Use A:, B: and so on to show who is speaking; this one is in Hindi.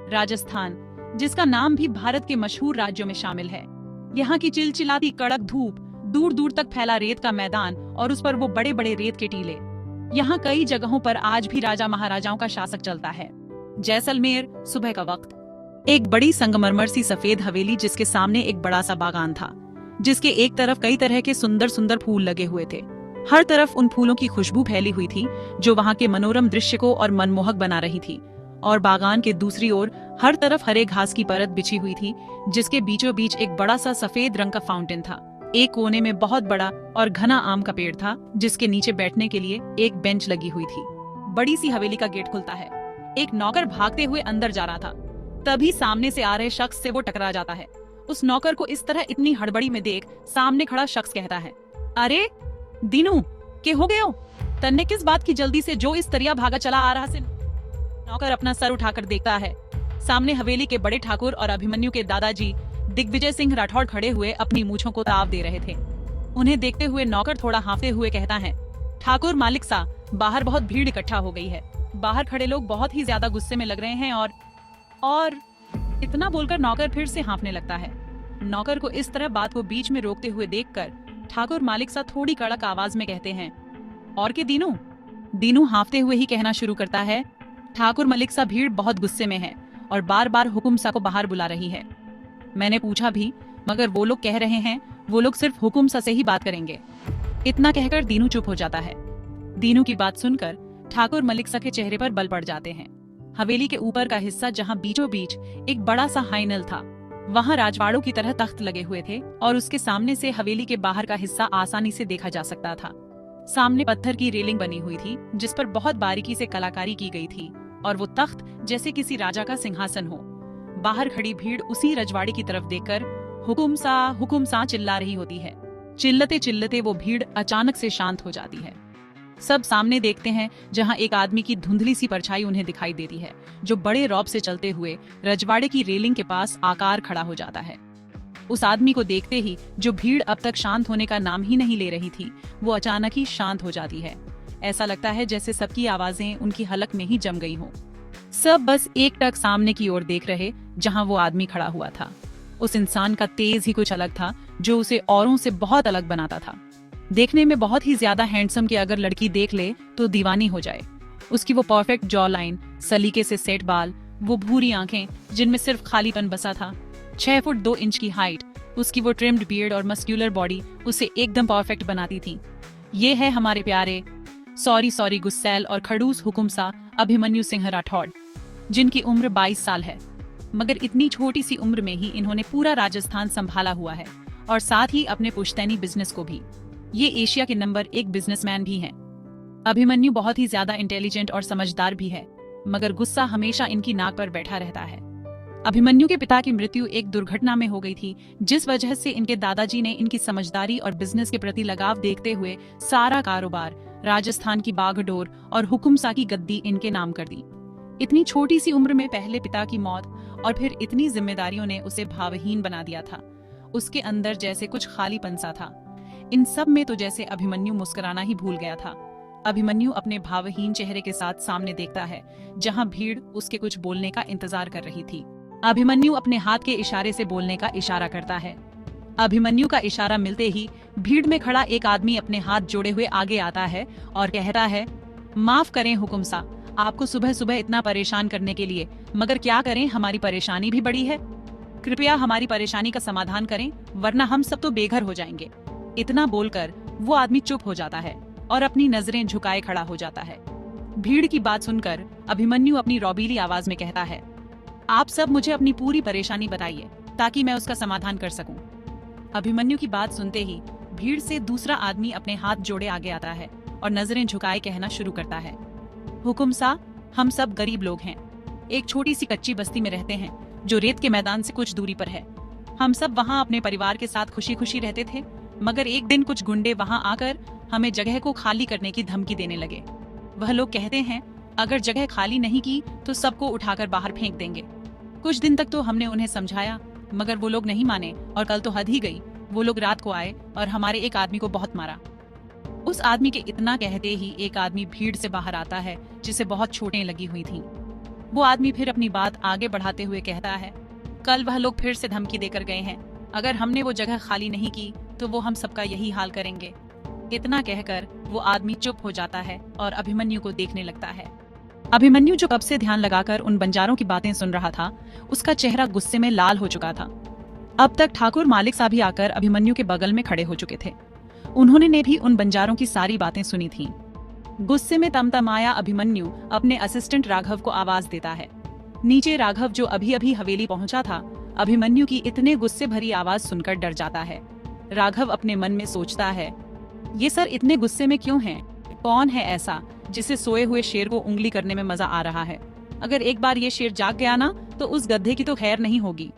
A: राजस्थान, जिसका नाम भी भारत के मशहूर राज्यों में शामिल है। यहाँ की चिलचिलाती कड़क धूप, दूर दूर तक फैला रेत का मैदान और उस पर वो बड़े बड़े रेत के टीले। यहाँ कई जगहों पर आज भी राजा महाराजाओं का शासक चलता है। जैसलमेर, सुबह का वक्त। एक बड़ी संगमरमर सी सफेद हवेली जिसके सामने एक बड़ा सा बागान था, जिसके एक तरफ कई तरह के सुंदर सुंदर फूल लगे हुए थे। हर तरफ उन फूलों की खुशबू फैली हुई थी जो वहाँ के मनोरम दृश्य को और मनमोहक बना रही थी। और बागान के दूसरी ओर हर तरफ हरे घास की परत बिछी हुई थी, जिसके बीचों बीच एक बड़ा सा सफेद रंग का फाउंटेन था। एक कोने में बहुत बड़ा और घना आम का पेड़ था, जिसके नीचे बैठने के लिए एक बेंच लगी हुई थी। बड़ी सी हवेली का गेट खुलता है। एक नौकर भागते हुए अंदर जा रहा था। तभी सामने से आ रहे शख्स से वो टकरा जाता है। उस नौकर को इस तरह इतनी हड़बड़ी में देख सामने खड़ा शख्स कहता है, अरे दीनू, के हो गए हो? तन्ने किस बात की जल्दी से जो इस तरिया भागा चला आ रहा से? नौकर अपना सर उठाकर देखता है। सामने हवेली के बड़े ठाकुर और अभिमन्यु के दादाजी दिग्विजय सिंह राठौड़ खड़े हुए अपनी मूंछों को ताव दे रहे थे। उन्हें देखते हुए नौकर थोड़ा हाँफते हुए कहता है, ठाकुर मालिक सा, बाहर बहुत भीड़ इकट्ठा हो गई है। बाहर खड़े लोग बहुत ही ज्यादा गुस्से में लग रहे हैं और इतना बोलकर नौकर फिर से हाँफने लगता है। नौकर को इस तरह बात को बीच में रोकते हुए देखकर ठाकुर मालिक सा थोड़ी कड़क आवाज में कहते हैं, और के दीनू? दीनू हाँफते हुए ही कहना शुरू करता है, ठाकुर मलिक सा, भीड़ बहुत गुस्से में है और बार बार हुकुम सा को बाहर बुला रही है। मैंने पूछा भी, मगर वो लोग कह रहे हैं वो लोग सिर्फ हुकुम सा से ही बात करेंगे। इतना कहकर दीनू चुप हो जाता है। दीनू की बात सुनकर ठाकुर मलिक सा के चेहरे पर बल पड़ जाते हैं। हवेली के ऊपर का हिस्सा, जहाँ बीचों बीच एक बड़ा सा हाईनल था, वहाँ राजवाड़ों की तरह तख्त लगे हुए थे और उसके सामने से हवेली के बाहर का हिस्सा आसानी से देखा जा सकता था। सामने पत्थर की रेलिंग बनी हुई थी जिस पर बहुत बारीकी से कलाकारी की गई थी और वो तख्त जैसे किसी राजा का सिंहासन हो। बाहर खड़ी भीड़ उसी रजवाड़े की तरफ देखकर हुकुम सा चिल्ला रही होती है। चिल्लते चिल्लते वो भीड़ अचानक से शांत हो जाती है। सब सामने देखते हैं, जहां एक आदमी की धुंधली सी परछाई उन्हें दिखाई देती है, जो बड़े रौब से चलते हुए रजवाड़े की रेलिंग के पास आकार खड़ा हो जाता है। उस आदमी को देखते ही जो भीड़ अब तक शांत होने का नाम ही नहीं ले रही थी, वो अचानक ही शांत हो जाती है। ऐसा लगता है जैसे सबकी आवाजें उनकी हलक में ही जम गई हों। सब बस एकटक सामने की ओर देख रहे, जहां वो आदमी खड़ा हुआ था। उस इंसान का तेज ही कुछ अलग था, जो उसे औरों से बहुत अलग बनाता था। देखने में बहुत ही ज्यादा हैंडसम कि अगर लड़की देख ले तो दीवानी हो जाए। उसकी वो परफेक्ट जॉ लाइन, सलीके से सेट बाल, वो भूरी आंखें जिनमें सिर्फ खालीपन बसा था, 6 फुट 2 इंच की हाइट, उसकी वो ट्रिम्ड बियर्ड और मस्क्यूलर बॉडी उसे एकदम परफेक्ट बनाती थी। ये है हमारे प्यारे सॉरी गुस्सैल और खड़ूस हुकुम सा अभिमन्यु सिंह राठौड़, जिनकी उम्र 22 साल है। मगर इतनी छोटी सी उम्र में ही इन्होंने पूरा राजस्थान संभाला हुआ है और साथ ही अपने पुश्तैनी बिजनेस को भी। ये एशिया के नंबर 1 बिजनेसमैन भी हैं। अभिमन्यु बहुत ही ज्यादा इंटेलिजेंट और समझदार भी है, मगर गुस्सा हमेशा इनकी नाक पर बैठा रहता है। अभिमन्यु के पिता की मृत्यु एक दुर्घटना में हो गई थी, जिस वजह से इनके दादाजी ने इनकी समझदारी और बिजनेस के प्रति लगाव देखते हुए सारा कारोबार, राजस्थान की बागडोर और हुकुम सा की गद्दी इनके नाम कर दी। इतनी छोटी सी उम्र में पहले पिता की मौत और फिर इतनी जिम्मेदारियों ने उसे भावहीन बना दिया था। उसके अंदर जैसे कुछ खालीपन सा था। इन सब में तो जैसे अभिमन्यु मुस्कुराना ही भूल गया था। अभिमन्यु अपने भावहीन चेहरे के साथ सामने देखता है, जहां भीड़ उसके कुछ बोलने का इंतजार कर रही थी। अभिमन्यु अपने हाथ के इशारे से बोलने का इशारा करता है। अभिमन्यु का इशारा मिलते ही भीड़ में खड़ा एक आदमी अपने हाथ जोड़े हुए आगे आता है और कहता है, माफ करें हुकुम सा, आपको सुबह सुबह इतना परेशान करने के लिए, मगर क्या करें, हमारी परेशानी भी बड़ी है। कृपया हमारी परेशानी का समाधान करें, वरना हम सब तो बेघर हो जाएंगे। इतना बोलकर वो आदमी चुप हो जाता है और अपनी नजरें झुकाए खड़ा हो जाता है। भीड़ की बात सुनकर अभिमन्यु अपनी रौबीली आवाज में कहता है, आप सब मुझे अपनी पूरी परेशानी बताइए ताकि मैं उसका समाधान कर सकूं। अभिमन्यु की बात सुनते ही भीड़ से दूसरा आदमी अपने हाथ जोड़े आगे आता है और नजरें झुकाए कहना शुरू करता है, हुकुम सा, हम सब गरीब लोग हैं। एक छोटी सी कच्ची बस्ती में रहते हैं जो रेत के मैदान से कुछ दूरी पर है। हम सब वहाँ अपने परिवार के साथ खुशी खुशी रहते थे, मगर एक दिन कुछ गुंडे वहाँ आकर हमें जगह को खाली करने की धमकी देने लगे। वह लोग कहते हैं अगर जगह खाली नहीं की तो सबको उठाकर बाहर फेंक देंगे। कुछ दिन तक तो हमने उन्हें समझाया, मगर वो लोग नहीं माने और कल तो हद ही गई। वो लोग रात को आए और हमारे एक आदमी को बहुत मारा। उस आदमी के इतना कहते ही एक आदमी भीड़ से बाहर आता है जिसे बहुत चोटें लगी हुई थीं। वो आदमी फिर अपनी बात आगे बढ़ाते हुए कहता है, कल वह लोग फिर से धमकी देकर गए हैं, अगर हमने वो जगह खाली नहीं की तो वो हम सबका यही हाल करेंगे। इतना कहकर वो आदमी चुप हो जाता है और अभिमन्यु को देखने लगता है। अभिमन्यु जो कब से ध्यान लगाकर उन बंजारों की बातें सुन रहा था, उसका चेहरा गुस्से में लाल हो चुका था। अब तक ठाकुर मालिक साहब भी आकर अभिमन्यु के बगल में खड़े हो चुके थे। उन्होंने ने भी उन बंजारों की सारी बातें सुनी थीं। गुस्से में तमतमाया अभिमन्यु अपने असिस्टेंट राघव को आवाज देता है। नीचे राघव जो अभी अभी हवेली पहुंचा था, अभिमन्यु की इतने गुस्से भरी आवाज सुनकर डर जाता है। राघव अपने मन में सोचता है, ये सर इतने गुस्से में क्यों हैं? कौन है ऐसा जिसे सोए हुए शेर को उंगली करने में मजा आ रहा है? अगर एक बार ये शेर जाग गया ना, तो उस गधे की तो खैर नहीं होगी।